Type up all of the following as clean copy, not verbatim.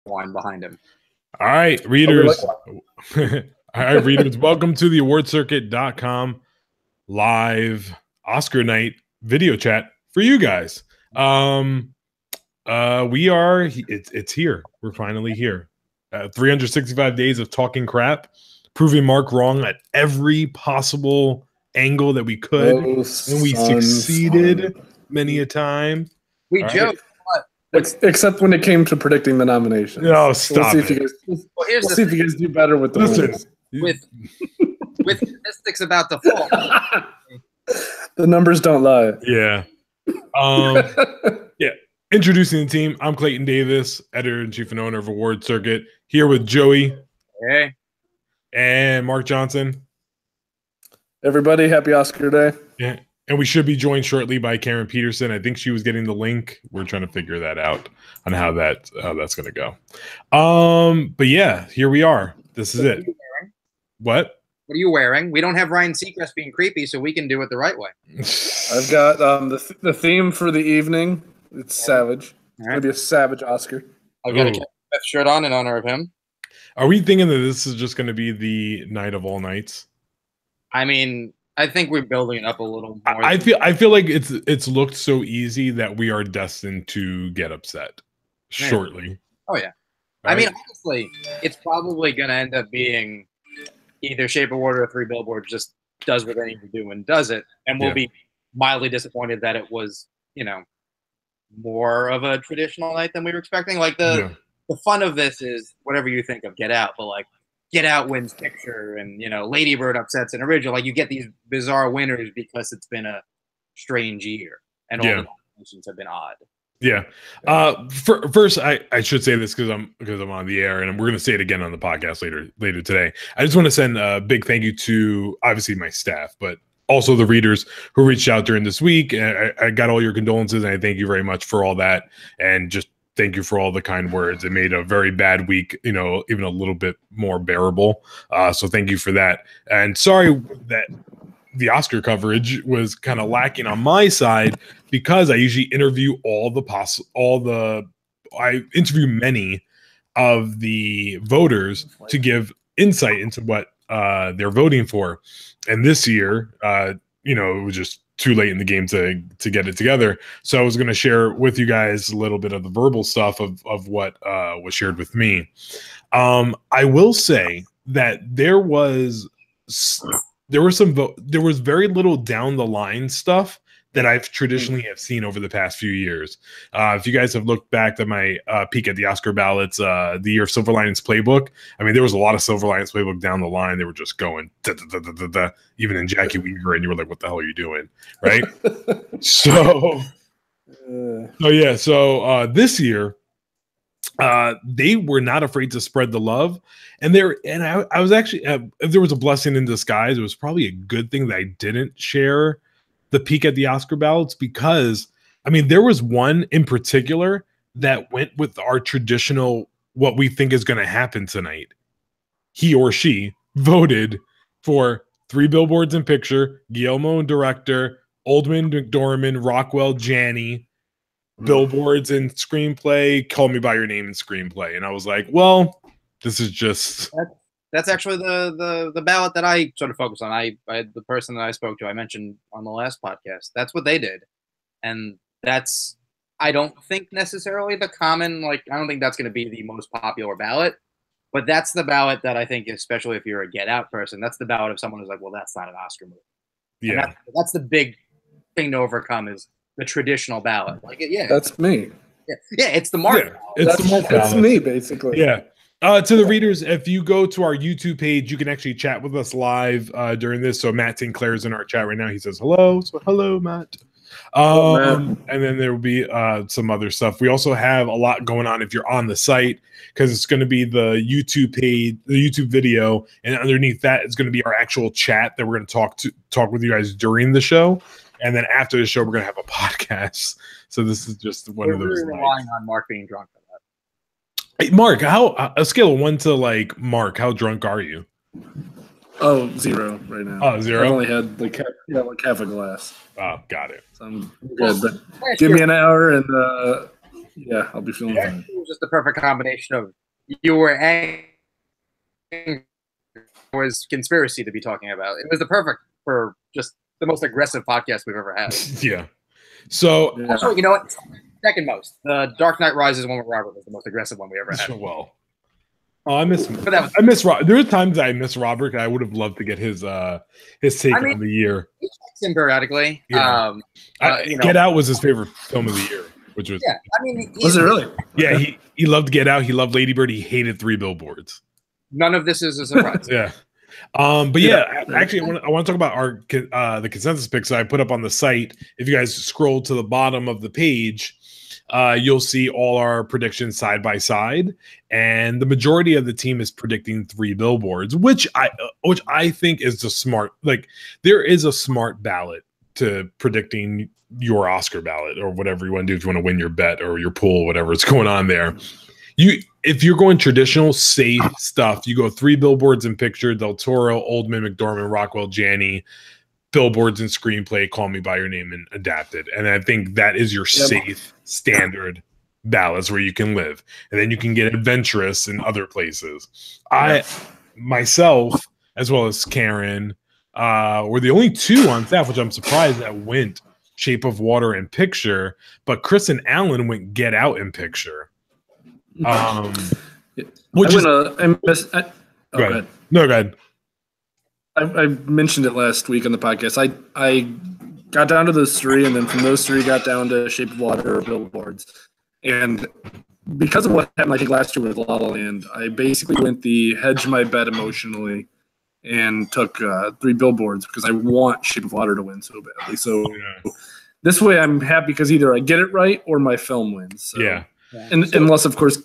wine behind him. All right, readers. All right, readers. Welcome to the awardcircuit.com live Oscar night video chat for you guys. It's here. We're finally here. 365 days of talking crap, proving Mark wrong at every possible angle that we could, and we succeeded many a time. We joked. Except when it came to predicting the nominations. No, stop it. We'll see if you guys do better with the with statistics about the fall. The numbers don't lie. Yeah. Yeah. Introducing the team. I'm Clayton Davis, editor-in-chief and owner of Award Circuit, here with Joey. Hey. And Mark Johnson. Everybody, happy Oscar Day. Yeah. And we should be joined shortly by Karen Peterson. I think she was getting the link. We're trying to figure that out on how that's going to go. But yeah, here we are. This is it. What? What are you wearing? We don't have Ryan Seacrest being creepy, so we can do it the right way. I've got the theme for the evening. It's savage. It's going to be a savage Oscar. I've got a Kevin Smith shirt on in honor of him. Are we thinking that this is just going to be the night of all nights? I mean, I think we're building it up a little more. I feel like it's looked so easy that we are destined to get upset shortly. Oh yeah. Right? I mean, honestly, it's probably going to end up being either Shape of Water or Three Billboards just does what they need to do and does it, and we'll be mildly disappointed that it was, more of a traditional night than we were expecting. Like the fun of this is whatever you think of Get Out, but like Get Out wins picture, and Lady Bird upsets an original. Like you get these bizarre winners because it's been a strange year and all the nominations have been odd. Yeah. First, I should say this because I'm on the air, and we're going to say it again on the podcast later today. I just want to send a big thank you to obviously my staff, but also the readers who reached out during this week. I got all your condolences, and I thank you very much for all that, and just thank you for all the kind words. It made a very bad week, even a little bit more bearable. So thank you for that. And sorry that the Oscar coverage was kind of lacking on my side, because I usually interview I interview many of the voters to give insight into what they're voting for. And this year, it was just too late in the game to get it together. So I was going to share with you guys a little bit of the verbal stuff of what was shared with me. I will say that there was very little down the line stuff that I've traditionally have seen over the past few years. If you guys have looked back at my peek at the Oscar ballots, the year of Silver Linings Playbook, I mean, there was a lot of Silver Linings Playbook down the line. They were just going, even in Jackie Weaver, and you were like, what the hell are you doing? Right? So this year, they were not afraid to spread the love. And I was actually, if there was a blessing in disguise, it was probably a good thing that I didn't share the peek at the Oscar ballots, because I mean, there was one in particular that went with our traditional, what we think is going to happen tonight. He or she voted for Three Billboards in Picture, Guillermo in Director, Oldman, McDormand, Rockwell, Janney, Billboards in Screenplay, Call Me By Your Name in Screenplay. And I was like, well, this is just... That's actually the ballot that I sort of focus on. I the person that I spoke to, I mentioned on the last podcast. That's what they did, and that's, I don't think necessarily the common, I don't think that's going to be the most popular ballot, but that's the ballot that I think, especially if you're a Get Out person, that's the ballot of someone who's like, well, that's not an Oscar movie. Yeah, that's the big thing to overcome, is the traditional ballot. That's me. Yeah, it's the Mark. Yeah, it's me basically. Yeah. To the readers, if you go to our YouTube page, you can actually chat with us live during this. So Matt Sinclair is in our chat right now. He says hello. So hello, Matt. And then there will be some other stuff. We also have a lot going on if you're on the site, because it's going to be the YouTube page, the YouTube video, and underneath that is going to be our actual chat that we're going to talk with you guys during the show. And then after the show, we're going to have a podcast. So this is just one of those. We're relying on Mark being drunk. Hey, Mark, how a scale of 1 to Mark, how drunk are you? Oh, 0 right now. Oh, 0? I've only had half a glass. Oh, got it. So I'm good. Give me an hour and Yeah, I'll be feeling It fine. was just the perfect combination of you were angry, was conspiracy to be talking about. It was the perfect for just the most aggressive podcast we've ever had. Yeah. So actually, you know what? Second most. The Dark Knight Rises one with Robert was the most aggressive one we ever had. Well, I miss Robert. There are times I miss Robert. I would have loved to get his take on the year. He checks in periodically. Yeah. Get Out was his favorite film of the year, which was was it really? Yeah, he loved Get Out. He loved Lady Bird. He hated Three Billboards. None of this is a surprise. Yeah. But yeah, actually, I want to talk about our the consensus picks that I put up on the site. If you guys scroll to the bottom of the page, you'll see all our predictions side by side, and the majority of the team is predicting Three Billboards, which I think is the smart. Like, there is a smart ballot to predicting your Oscar ballot or whatever you want to do if you want to win your bet or your pool, whatever is going on there. If you're going traditional, safe stuff, you go Three Billboards in Picture, Del Toro, Oldman, McDormand, Rockwell, Janney, Billboards and Screenplay, Call Me by Your Name, and Adapted. And I think that is your safe standard ballots where you can live. And then you can get adventurous in other places. I, myself, as well as Karen, were the only two on staff, which I'm surprised that went Shape of Water and Picture. But Chris and Alan went Get Out in Picture. Go ahead. No, go ahead. I mentioned it last week on the podcast. I got down to those three, and then from those three got down to Shape of Water or Billboards. And because of what happened, I think last year with La La Land, I basically went the hedge my bet emotionally and took Three Billboards because I want Shape of Water to win so badly. So this way I'm happy because either I get it right or my film wins. So. Yeah. Unless of course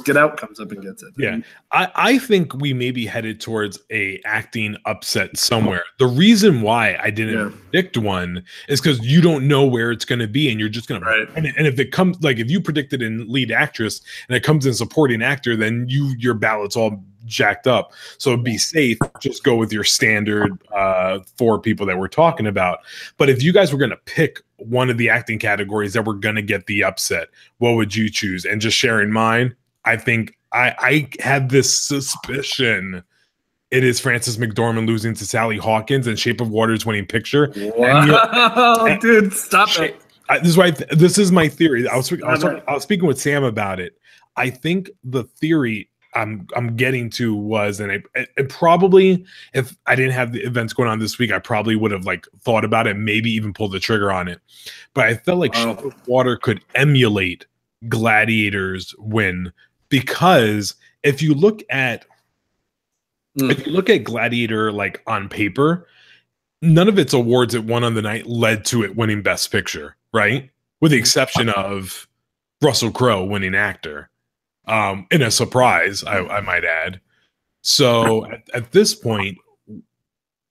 Get Out comes up and gets it. Yeah. I think we may be headed towards a acting upset somewhere. The reason why I didn't predict one is because you don't know where it's going to be, and you're just going to and if it comes, like, if you predicted in lead actress and it comes in supporting actor, then your ballot's all jacked up. So be safe, just go with your standard 4 people that we're talking about. But if you guys were going to pick one of the acting categories that we're going to get the upset, what would you choose? And just sharing mine, I think I had this suspicion it is Frances McDormand losing to Sally Hawkins and Shape of Water's winning Picture. Wow, dude, stop it. This is my theory. I was speaking with Sam about it. I think the theory I'm getting to was, and it probably, if I didn't have the events going on this week, I probably would have thought about it, maybe even pulled the trigger on it. But I felt like Shape of Water could emulate Gladiator's win, because if you look at Gladiator on paper, none of its awards it won on the night led to it winning Best Picture, right? With the exception of Russell Crowe winning actor. In a surprise, I might add. So at this point,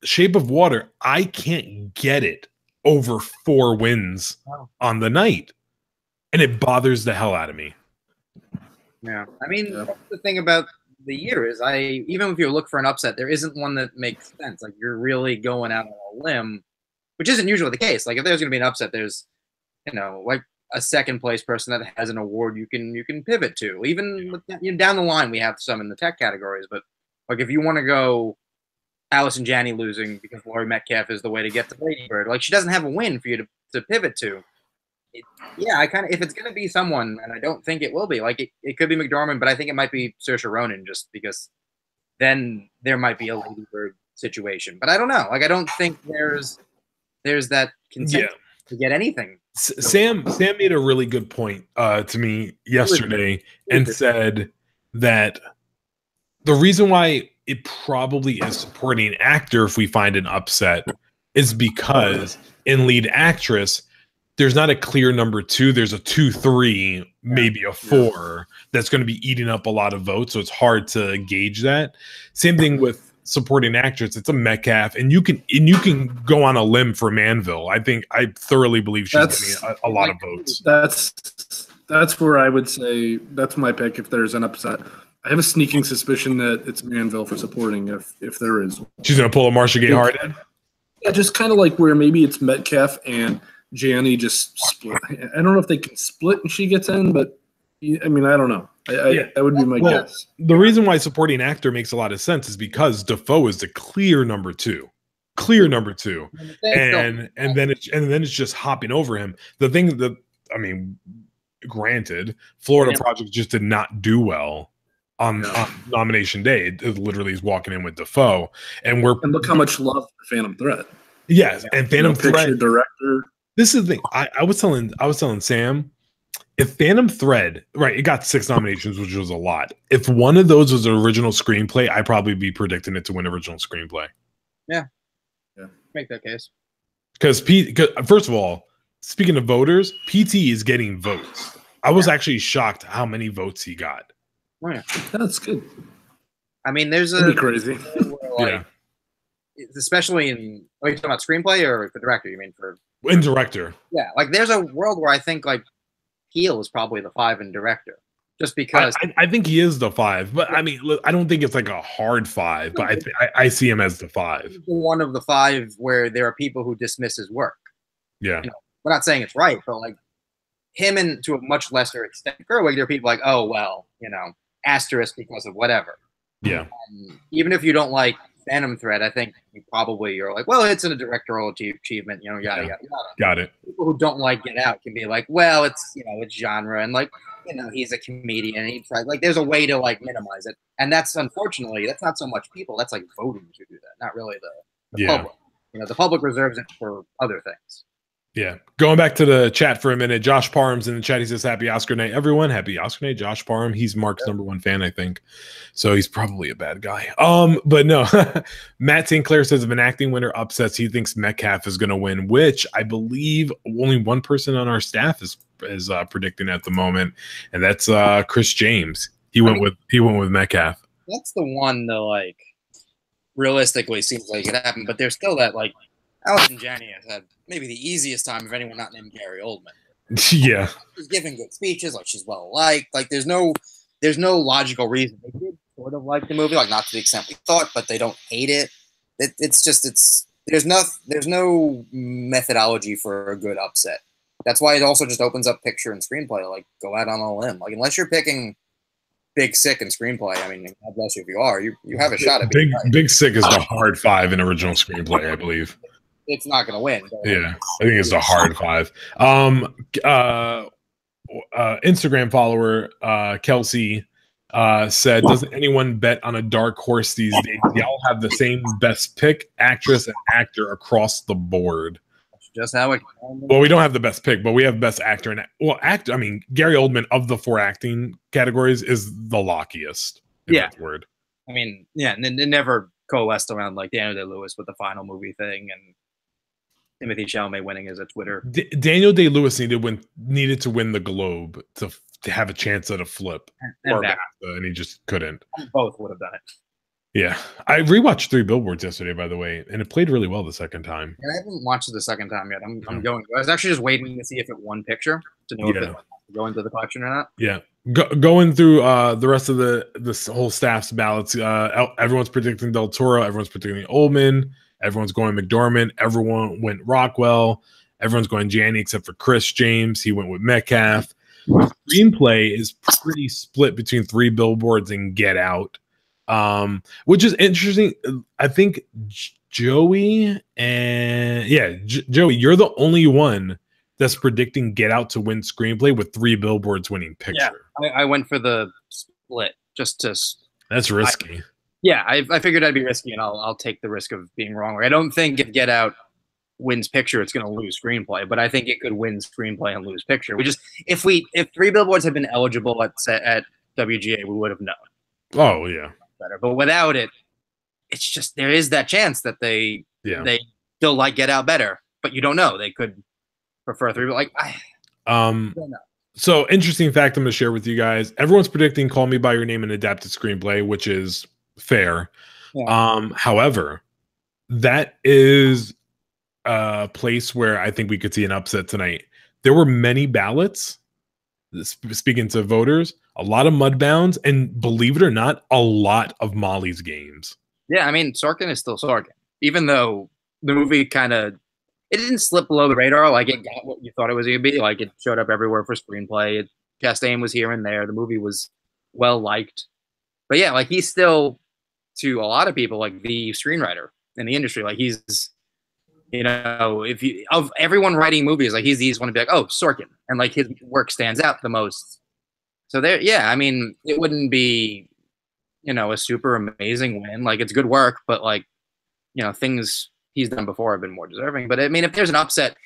Shape of Water, I can't get it over 4 wins on the night. And it bothers the hell out of me. Yeah. I mean, that's the thing about the year is even if you look for an upset, there isn't one that makes sense. Like, you're really going out on a limb, which isn't usually the case. Like, if there's going to be an upset, there's, a second place person that has an award you can pivot to. Even down the line, we have some in the tech categories. But if you want to go Allison Janney losing because Laurie Metcalf is the way to get to Lady Bird, she doesn't have a win for you to pivot to. If it's going to be someone, and I don't think it will be, it could be McDormand, but I think it might be Saoirse Ronan, just because then there might be a Lady Bird situation. But I don't know. I don't think there's that consent to get anything. Sam made a really good point to me yesterday and said that the reason why it probably is supporting actor if we find an upset is because in lead actress, there's not a clear number 2. There's a 2, 3, maybe a 4 that's going to be eating up a lot of votes. So it's hard to gauge that. Same thing with supporting actress. It's a Metcalf, and you can go on a limb for Manville. I thoroughly believe she's getting a lot of votes. That's where I would say that's my pick if there's an upset. I have a sneaking suspicion that it's Manville for supporting if there is. She's going to pull a Marcia Gay Harden? Yeah, just kind of where maybe it's Metcalf and Gianni just split. I don't know if they can split and she gets in, but I mean, I don't know. That would be my guess. The reason why supporting actor makes a lot of sense is because Defoe is the clear number two. And then it's just hopping over him. The thing that, I mean, granted, Florida Project just did not do well on nomination day. It literally is walking in with Defoe, and look how much love for Phantom Thread. Yes, and Phantom Thread director. This is the thing. I was telling Sam, if Phantom Thread, right, it got 6 nominations, which was a lot. If one of those was an original screenplay, I'd probably be predicting it to win original screenplay. Yeah. Make that case. Because first of all, speaking of voters, PT is getting votes. I was actually shocked how many votes he got. Oh, yeah. That's good. I mean, there's crazy. Where, especially in, are you talking about screenplay or the director? You mean in director? Yeah, like there's a world where I think like Heel is probably the 5 in director. Just because I think he is the 5, but I mean, look, I don't think it's like a hard 5, but I see him as the 5. One of the 5 where there are people who dismiss his work. Yeah, we're not saying it's right, but like him and to a much lesser extent, Gerwig, there are people like, oh well, asterisk because of whatever. Yeah. Even if you don't like Phantom Thread, I think you probably are like, well, it's a directorial achievement, yada yada. Got it. People who don't like Get Out can be like, well, it's it's genre and like he's a comedian. And he tries like there's a way to like minimize it, and that's unfortunately that's not so much people. That's like voters who do that, not really the public. The public reserves it for other things. Yeah. Going back to the chat for a minute, Josh Parham's in the chat. He says, happy Oscar night, everyone. Happy Oscar night, Josh Parham. He's Mark's #1 fan, I think. So he's probably a bad guy. But no. Matt St. Clair says if an acting winner upsets, he thinks Metcalf is going to win, which I believe only one person on our staff is predicting at the moment, and that's Chris James. He went with Metcalf. That's the one that like realistically seems like it happened, but there's still that like Allison Janney has had maybe the easiest time of anyone not named Gary Oldman. Yeah. She's giving good speeches, like she's well liked. Like there's no logical reason. They did sort of like the movie, like not to the extent we thought, but they don't hate it. There's no methodology for a good upset. That's why it also just opens up picture and screenplay. Like go out on a limb. Like unless you're picking Big Sick and screenplay, I mean, God bless you if you are. You have a shot at Big Sick is the hard 5 in original screenplay, I believe. It's not going to win. Yeah, I think it's a hard 5. Instagram follower Kelsey said, doesn't anyone bet on a dark horse these days? Y'all have the same best pick, actress, and actor across the board. That's just how it. Well, we don't have the best pick, but we have best actor and actor. I mean, Gary Oldman of the 4 acting categories is the lockiest. Word. I mean, yeah, and it never coalesced around like Daniel Day-Lewis with the final movie thing and Timothy Chalamet winning as a Twitter. Daniel Day-Lewis needed to win the Globe to have a chance at a flip, and he just couldn't. Both would have done it. Yeah, I rewatched 3 Billboards yesterday, by the way, and it played really well the second time. And I haven't watched it the second time yet. I'm going. I was actually just waiting to see if it won picture to know if it go into the collection or not. Yeah, going through the rest of this whole staff's ballots. Everyone's predicting Del Toro. Everyone's predicting Oldman. Everyone's going McDormand. Everyone went Rockwell. Everyone's going Janney except for Chris James. He went with Metcalf. Screenplay is pretty split between 3 Billboards and Get Out, which is interesting. I think Joey Joey, you're the only one that's predicting Get Out to win screenplay with 3 Billboards winning picture. Yeah, I went for the split just to. That's risky. I figured I'd be risky, and I'll take the risk of being wrong. I don't think if Get Out wins picture, it's going to lose screenplay, but I think it could win screenplay and lose picture. If 3 Billboards had been eligible at WGA, we would have known. Oh yeah, better. But without it, it's just there is that chance that they still like Get Out better, but you don't know. They could prefer 3. But I don't know. So interesting fact I'm going to share with you guys. Everyone's predicting Call Me by Your Name and adapted screenplay, which is fair. Yeah. However, that is a place where I think we could see an upset tonight. There were many ballots, speaking to voters, a lot of Mudbounds, and believe it or not, a lot of Molly's Games. Yeah, I mean, Sorkin is still Sorkin. Even though the movie kind of it didn't slip below the radar. Like it got what you thought it was going to be. Like it showed up everywhere for screenplay. Chastain was here and there. The movie was well liked. But yeah, like he's still, to a lot of people, like the screenwriter in the industry. Like he's, if you of everyone writing movies, like he's the easiest one to be like, oh, Sorkin, and like his work stands out the most. So there, yeah, I mean, it wouldn't be, a super amazing win. Like it's good work, but like, things he's done before have been more deserving. But I mean, if there's an upset,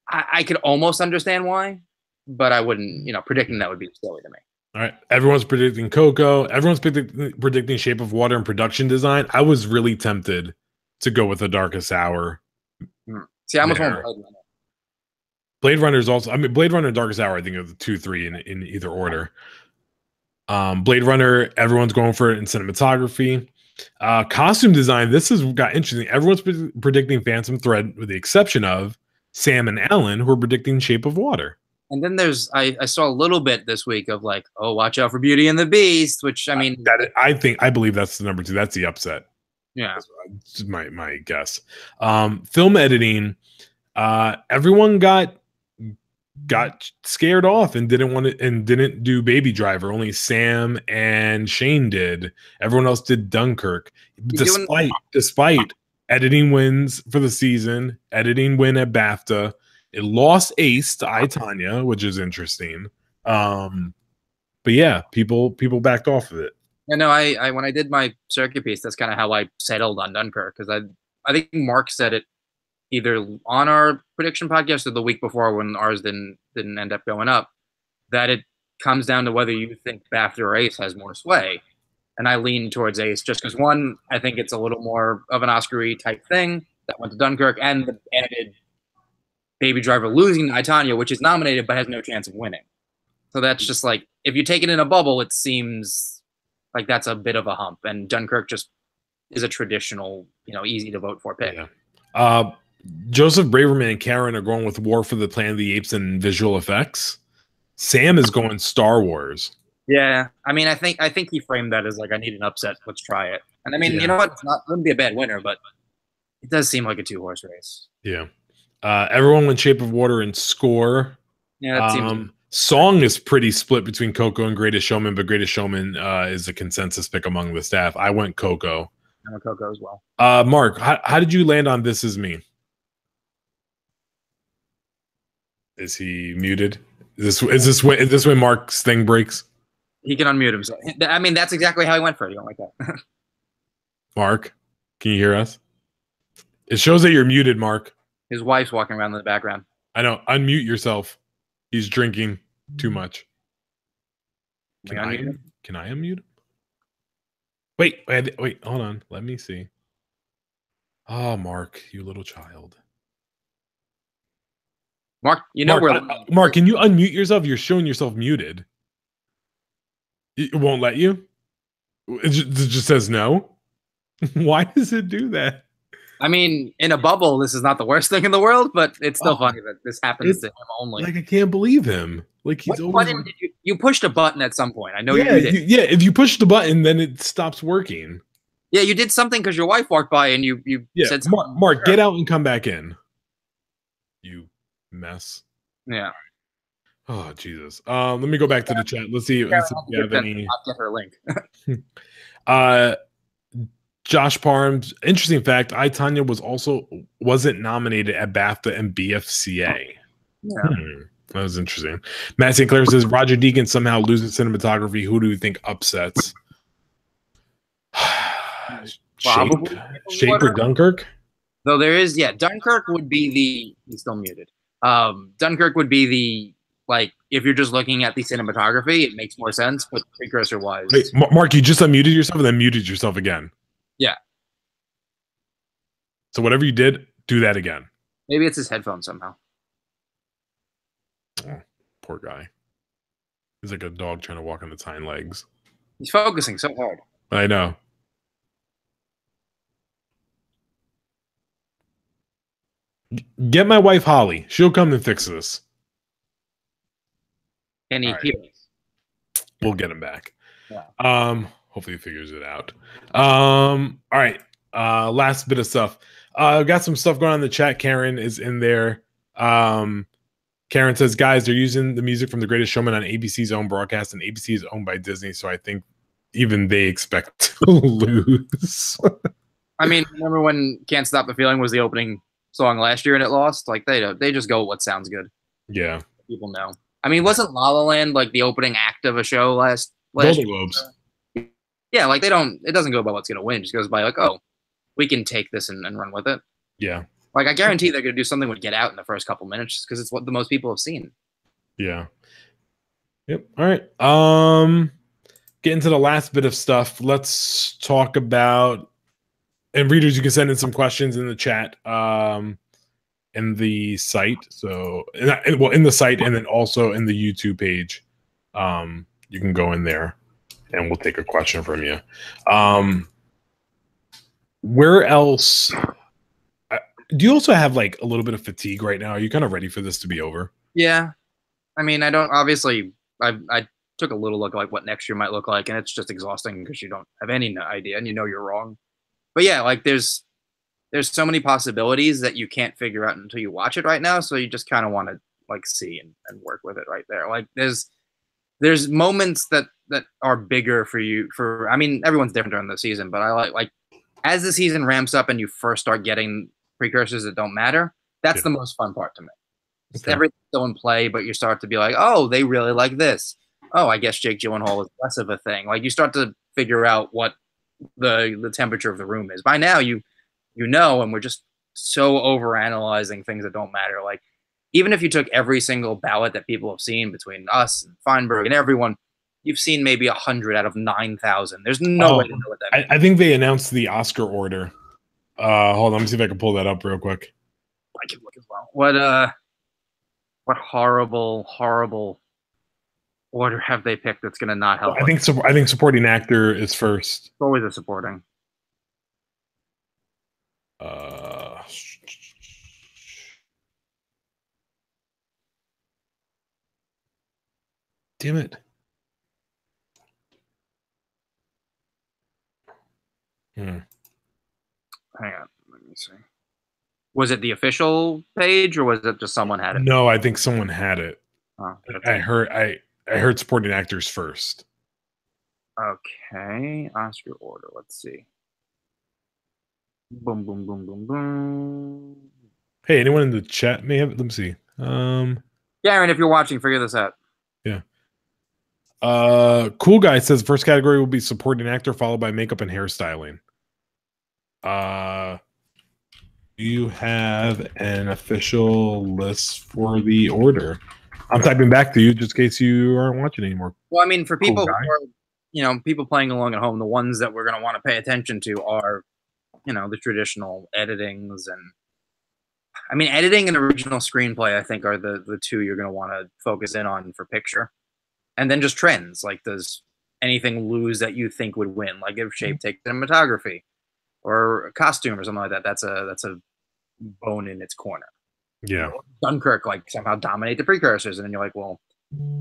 I could almost understand why, but I wouldn't, predicting that would be silly to me. All right. Everyone's predicting Coco. Everyone's predicting Shape of Water and production design. I was really tempted to go with The Darkest Hour. See, I almost went Blade Runner. Blade Runner is also, Blade Runner and Darkest Hour, I think, are the 2, 3 in either order. Blade Runner, everyone's going for it in cinematography. Costume design, this has got interesting. Everyone's predicting Phantom Thread, with the exception of Sam and Alan, who are predicting Shape of Water. And then there's, I saw a little bit this week of like, oh, watch out for Beauty and the Beast, which I mean, I believe that's the number 2. That's the upset. Yeah, that's my guess. Film editing, everyone got scared off and didn't do Baby Driver. Only Sam and Shane did. Everyone else did Dunkirk. Despite editing wins for the season, editing win at BAFTA. It lost Ace to I, Tonya, which is interesting. But yeah, people backed off of it. I know. I when I did my circuit piece, that's kind of how I settled on Dunkirk, because I think Mark said it either on our prediction podcast or the week before when ours didn't end up going up, that it comes down to whether you think BAFTA or Ace has more sway. And I lean towards Ace just because, one, I think it's a little more of an Oscar-y type thing that went to Dunkirk, and the added Baby Driver losing to I, Tonya, which is nominated but has no chance of winning. So that's just like, if you take it in a bubble, it seems like that's a bit of a hump. And Dunkirk just is a traditional, easy to vote for pick. Yeah. Joseph Braverman and Karen are going with War for the Planet of the Apes and visual effects. Sam is going Star Wars. Yeah, I mean, I think he framed that as like, I need an upset. Let's try it. And I mean, you know what? It wouldn't be a bad winner, but it does seem like a 2-horse race. Yeah. Everyone went Shape of Water and score. Yeah, that seems. Song is pretty split between Coco and Greatest Showman, but Greatest Showman is a consensus pick among the staff. I went Coco. I went Coco as well. Mark, how did you land on This Is Me? Is he muted? Is this when Mark's thing breaks? He can unmute himself. I mean, that's exactly how he went for it. You don't like that? Mark, can you hear us? It shows that you're muted, Mark. His wife's walking around in the background. I know. Unmute yourself. He's drinking too much. Can I unmute him? Wait, hold on. Let me see. Oh, Mark, you little child. Mark, Mark, can you unmute yourself? You're showing yourself muted. It won't let you? It just says no? Why does it do that? I mean, in a bubble, this is not the worst thing in the world, but it's still funny that this happens to him only. Like, I can't believe him. Like, he's what button did you pushed a button at some point? I know you did. Yeah, if you push the button, then it stops working. Yeah, you did something because your wife walked by and you said something. Mark, get out and come back in. You mess. Yeah. Oh, Jesus. Let me go back to the chat. Let's see if we have any. I'll get her link. Josh Parms, interesting fact, I, Tonya wasn't nominated at BAFTA and BFCA. Yeah. That was interesting. Matt St. Clair says Roger Deakins somehow loses cinematography. Who do you think upsets? Shape or Dunkirk? Though there is, Dunkirk would be he's still muted. Dunkirk would be if you're just looking at the cinematography, it makes more sense, but precursor wise. Wait, Mark, you just unmuted yourself and then muted yourself again. Yeah. So whatever you did, do that again. Maybe it's his headphones somehow. Oh, poor guy. He's like a dog trying to walk on its hind legs. He's focusing so hard. I know. Get my wife Holly. She'll come and fix this. Can he hear us? We'll get him back. Yeah. Hopefully he figures it out. All right. Last bit of stuff. Got some stuff going on in the chat. Karen is in there. Karen says, guys, they're using the music from The Greatest Showman on ABC's own broadcast, and ABC is owned by Disney, so I think even they expect to lose. I mean, remember when Can't Stop the Feeling was the opening song last year and it lost? Like, they just go with what sounds good. Yeah. People know. I mean, wasn't La La Land like the opening act of a show last Golden Globes. Yeah, like it doesn't go by what's going to win. It just goes by like, oh, we can take this and run with it. Yeah. Like, I guarantee they're going to do something with Get Out in the first couple minutes because it's what the most people have seen. Yeah. Yep. All right. Get into the last bit of stuff. Let's talk about, and readers, you can send in some questions in the chat, in the site. So, in the site, and then also in the YouTube page. You can go in there, and we'll take a question from you. Where else? Do you also have like a little bit of fatigue right now? Are you kind of ready for this to be over? Yeah. I mean, I don't, obviously, I took a little look at like what next year might look like, and it's just exhausting because you don't have any idea and you know you're wrong. But yeah, like there's so many possibilities that you can't figure out until you watch it right now. So you just kind of want to like see and work with it right there. Like there's moments that are bigger for you I mean, everyone's different during the season, but I like as the season ramps up and you first start getting precursors that don't matter, that's the most fun part to me. Okay. Everything's still in play, but you start to be like, oh, they really like this. Oh, I guess Jake Gyllenhaal is less of a thing. Like you start to figure out what the temperature of the room is. By now, you know, and we're just so overanalyzing things that don't matter. Like even if you took every single ballot that people have seen between us and Feinberg and everyone, you've seen maybe 100 out of 9,000. There's no way to know what that means. I think they announced the Oscar order. Hold on, let me see if I can pull that up real quick. I can look as well. What horrible order have they picked that's going to not help? I think supporting actor is first. It's always a supporting. Damn it. Hang on, let me see. Was it the official page or was it just someone had it? No, I think someone had it. Oh, I heard supporting actors first. Okay, Oscar order. Let's see. Boom, boom, boom, boom, boom. Hey, anyone in the chat may have it? Let me see. Garen, if you're watching, figure this out. Yeah. Cool Guy says first category will be supporting actor, followed by makeup and hairstyling. You have an official list for the order. I'm typing back to you just in case you aren't watching anymore. Well, I mean, for people who are, people playing along at home, the ones that we're going to want to pay attention to are, the traditional editings and, I mean, editing and original screenplay, I think, are the two you're going to want to focus in on for picture. And then just trends, like does anything lose that you think would win? Like if Shape takes cinematography or a costume or something like that, that's a bone in its corner. Yeah. Dunkirk like somehow dominate the precursors, and then you're like, well,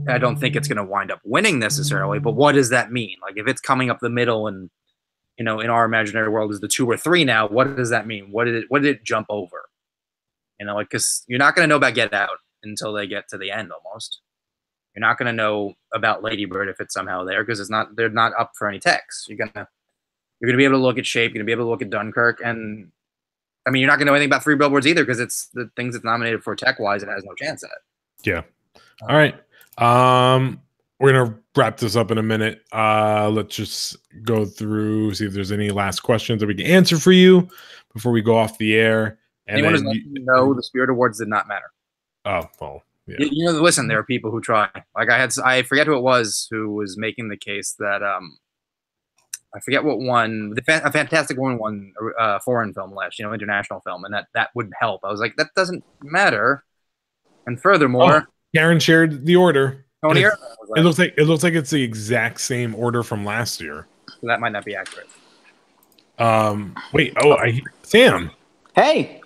I don't think it's going to wind up winning necessarily, but what does that mean? Like if it's coming up the middle and in our imaginary world is the 2 or 3 now, what does that mean? What did it jump over? Like because you're not going to know about Get Out until they get to the end almost. You're not going to know about Lady Bird if it's somehow there because they're not up for any text. You're gonna be able to look at Shape. You're gonna be able to look at Dunkirk, and I mean you're not gonna know anything about 3 Billboards either because it's the things it's nominated for tech wise. It has no chance at. Yeah. All right. We're gonna wrap this up in a minute. Let's just go through, see if there's any last questions that we can answer for you before we go off the air. And anyone who's know the Spirit Awards did not matter. Oh well. Yeah. Listen, there are people who try. Like I forget who it was who was making the case that I forget what one. A Fantastic Woman won foreign film last, international film, and that would help. I was like, that doesn't matter. And furthermore, Karen shared the order. Tony, it looks like it's the exact same order from last year. So that might not be accurate. Wait. Oh, Sam. Hey.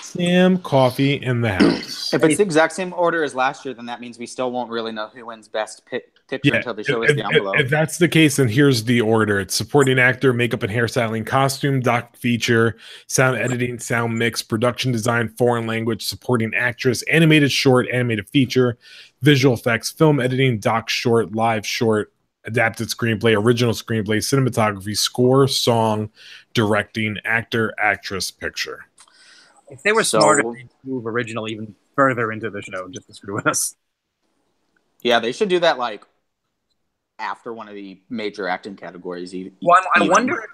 Sam Coffee in the house. If it's the exact same order as last year, then that means we still won't really know who wins best picture until they show us the envelope. If that's the case, then here's the order. It's supporting actor, makeup and hairstyling, costume, doc feature, sound editing, sound mix, production design, foreign language, supporting actress, animated short, animated feature, visual effects, film editing, doc short, live short, adapted screenplay, original screenplay, cinematography, score, song, directing, actor, actress, picture. If they were smarter, they'd move original even further into the show just to screw with us. Yeah, they should do that like after one of the major acting categories. Well, I wonder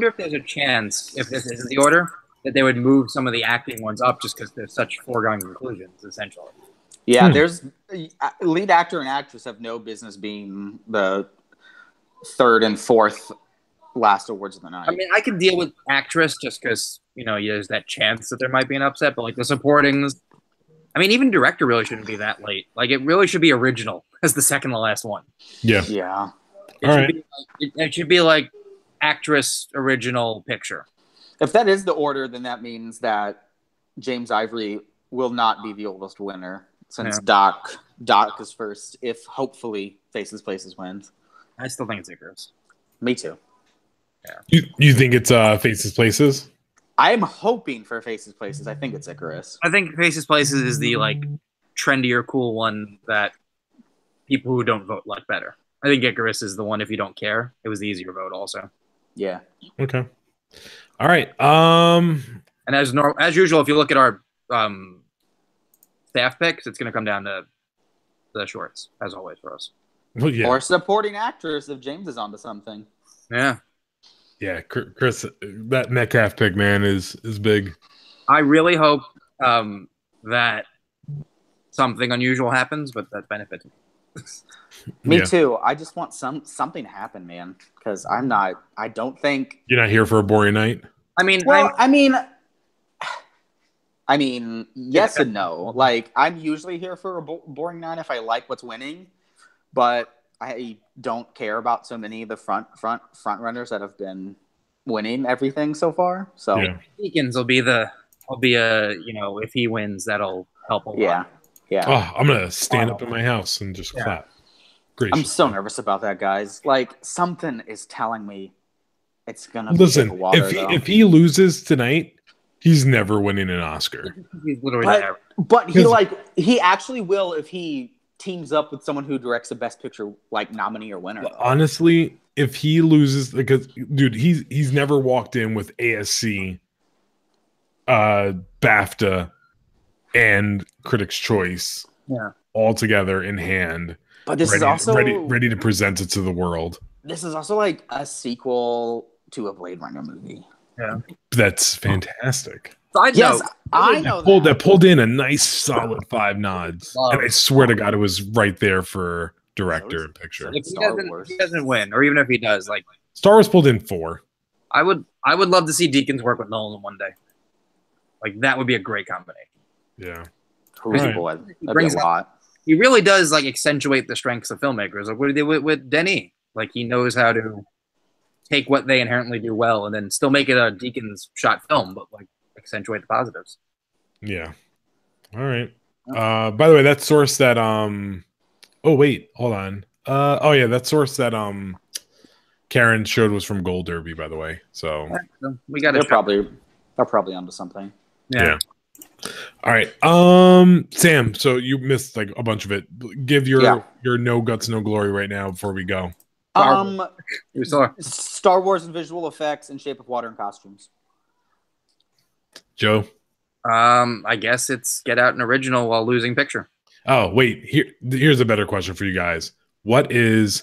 if there's a chance, if this isn't the order, that they would move some of the acting ones up just because they're such foregone conclusions, essentially. Yeah, there's lead actor and actress have no business being the third and fourth last awards of the night. I mean, I could deal with actress just because, there's that chance that there might be an upset, but like the supportings, I mean, even director really shouldn't be that late. Like, it really should be original as the second to last one. Yeah. Yeah. It should be like actress, original, picture. If that is the order, then that means that James Ivory will not be the oldest winner since Doc is first, if hopefully Faces Places wins. I still think it's Icarus. Me too. Yeah. You think it's Faces Places? I'm hoping for Faces Places. I think it's Icarus. I think Faces Places is the like trendier, cool one that people who don't vote like better. I think Icarus is the one if you don't care. It was the easier vote also. Yeah. Okay. All right. And as usual, if you look at our staff picks, it's going to come down to the shorts as always for us. Well, yeah. Or supporting actress if James is onto something. Yeah. Yeah, Chris, that Metcalf pick, man, is big. I really hope that something unusual happens, but that benefits me. Me too. I just want something to happen, man, because I don't think you're not here for a boring night. I mean, yes and no. Like, I'm usually here for a boring night if I like what's winning, but I don't care about so many of the front runners that have been winning everything so far. So Deacons will be if he wins, that'll help a lot. Yeah. Oh, I'm gonna stand up in my house and just clap. Gracious. I'm so nervous about that, guys. Like, something is telling me it's gonna listen. Be water, if he loses tonight, he's never winning an Oscar. He's literally but he actually will if he teams up with someone who directs the Best Picture nominee or winner. Honestly, if he loses, because dude, he's never walked in with ASC, BAFTA, and Critics' Choice, all together in hand. But this is also ready to present it to the world. This is also like a sequel to a Blade Runner movie. Yeah, that's fantastic. Yes, I know that pulled in a nice solid 5 nods, and I swear to God, it was right there for director and picture. If he doesn't win, or even if he does, like Star Wars pulled in 4. I would love to see Deakins work with Nolan one day. Like, that would be a great combination. Yeah, that'd be a lot. He really does accentuate the strengths of filmmakers. Like what he did with Denis. Like, he knows how to take what they inherently do well and then still make it a Deakins shot film, but accentuate the positives. Yeah. All right. By the way, that source that oh wait, hold on. That source that Karen showed was from Gold Derby, by the way. So we got they're probably onto something. Yeah. All right. Sam, so you missed a bunch of it. Give your no guts, no glory right now before we go. Star Wars and visual effects and Shape of Water and costumes. Joe? I guess it's Get Out an original while losing picture. Oh, wait. Here's a better question for you guys. What is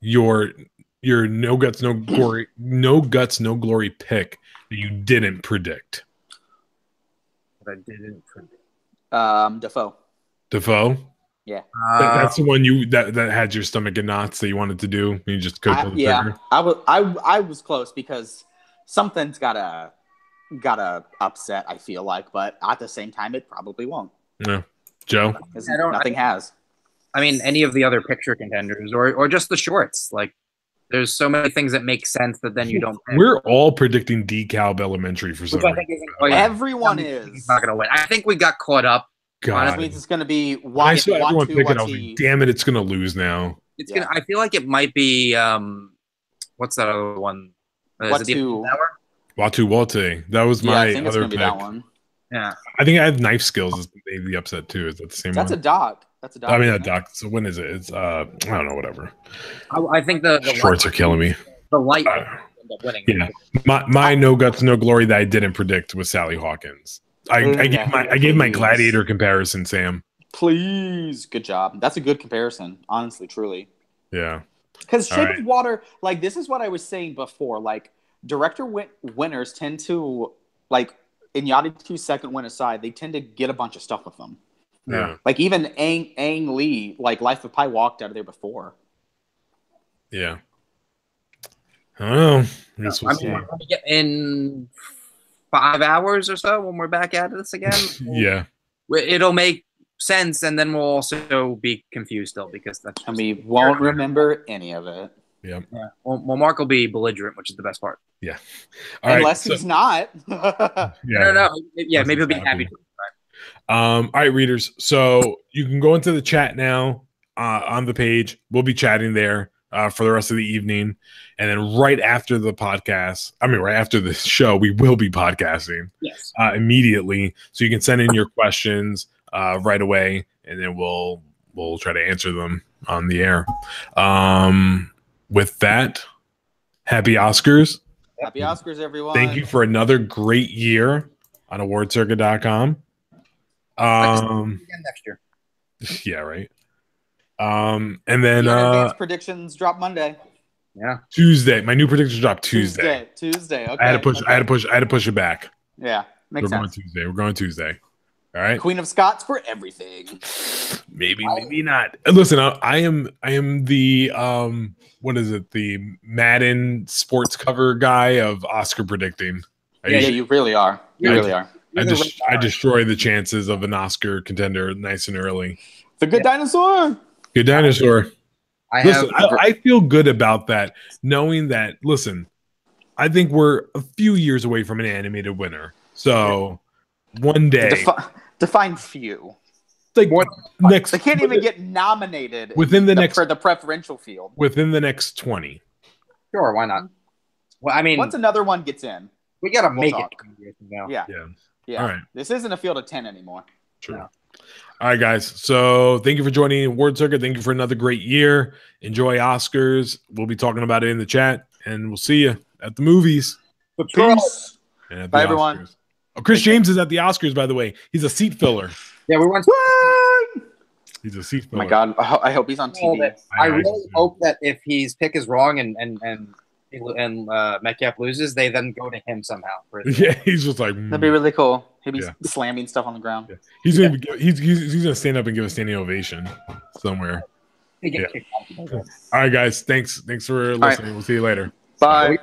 your no guts, no glory pick that you didn't predict? That I didn't predict. Defoe? Yeah. That's the one that had your stomach in knots that you wanted to do. You just couldn't. I was close because something's gotta upset, I feel like, but at the same time it probably won't. Yeah. Joe? Nothing has. I mean, any of the other picture contenders or just the shorts. Like, There's so many things that make sense that then you don't pick. We're all predicting DeKalb Elementary for some Which I reason. think isn't Everyone He's is. not going to win. I think we got caught up. God. Honestly, it's going to be When I saw everyone pick it, I was Wati. like, damn it, it's going to lose now. It's gonna. I feel like it might be. What's that other one? Is it the Tower? Watu Wate. That was Yeah, my I think it's other going to be pick. that one. Yeah. I think I had Knife Skills as maybe the upset too. Is that the same That's one? a doc. That's a doc. I mean, a isn't it? doc. So when is it? It's I don't know. Whatever. I think the Shorts are killing me. The light will end up winning. Yeah, my no guts, no glory that I didn't predict was Sally Hawkins. I gave my Gladiator comparison, Sam. Please, good job. That's a good comparison, honestly, truly. Yeah. Because Shape of Water, like this is what I was saying before. Like director winners tend to like in Yachty 2's second win aside, they tend to get a bunch of stuff with them. Yeah. Like even Ang Lee, like Life of Pi walked out of there before. Yeah. I don't know. I guess we'll see. In 5 hours or so when we're back at this again. Yeah. It'll make sense, and then we'll also be confused still because that's. And we won't remember any of it. Yeah. Well, Mark will be belligerent, which is the best part. Yeah. Unless he's not. Yeah. No. Yeah, maybe he'll be happy to. All right, readers. So you can go into the chat now on the page. We'll be chatting there for the rest of the evening. And then right after the podcast, right after the show, we will be podcasting immediately. So you can send in your questions right away, and then we'll try to answer them on the air. With that, happy Oscars. Happy Oscars, everyone. Thank you for another great year on awardcircuit.com. Again next year. Yeah, right. And then advanced predictions drop Monday. Yeah. Tuesday. My new predictions drop Tuesday. Tuesday. Okay. I had to push it back. Yeah. Makes sense. We're going Tuesday. All right. Queen of Scots for everything. Maybe not. Listen, I am the what is it? The Madden sports cover guy of Oscar predicting. You really are. You really are. I destroy the chances of an Oscar contender nice and early. The Good Dinosaur. Good Dinosaur. I feel good about that, knowing that. Listen, I think we're a few years away from an animated winner. So one day, define few. Like next, they can't even get nominated for the preferential field within the next 20. Sure, why not? Well, I mean, once another one gets in, we gotta make it. Yeah. All right. This isn't a field of 10 anymore. True. No. All right, guys. So thank you for joining Award Circuit. Thank you for another great year. Enjoy Oscars. We'll be talking about it in the chat, and we'll see you at the movies. Peace. Bye, everyone. Oscars. Oh, Chris James is at the Oscars, by the way. He's a seat filler. Yeah, we went. He's a seat filler. Oh my God, I hope he's on TV. I really hope that if his pick is wrong and Metcalf loses, they then go to him somehow. Yeah, he's just like that'd be really cool. He'd be slamming stuff on the ground. Yeah. He's gonna stand up and give a standing ovation somewhere. Yeah. All right, guys. Thanks for listening. We'll see you later. Bye.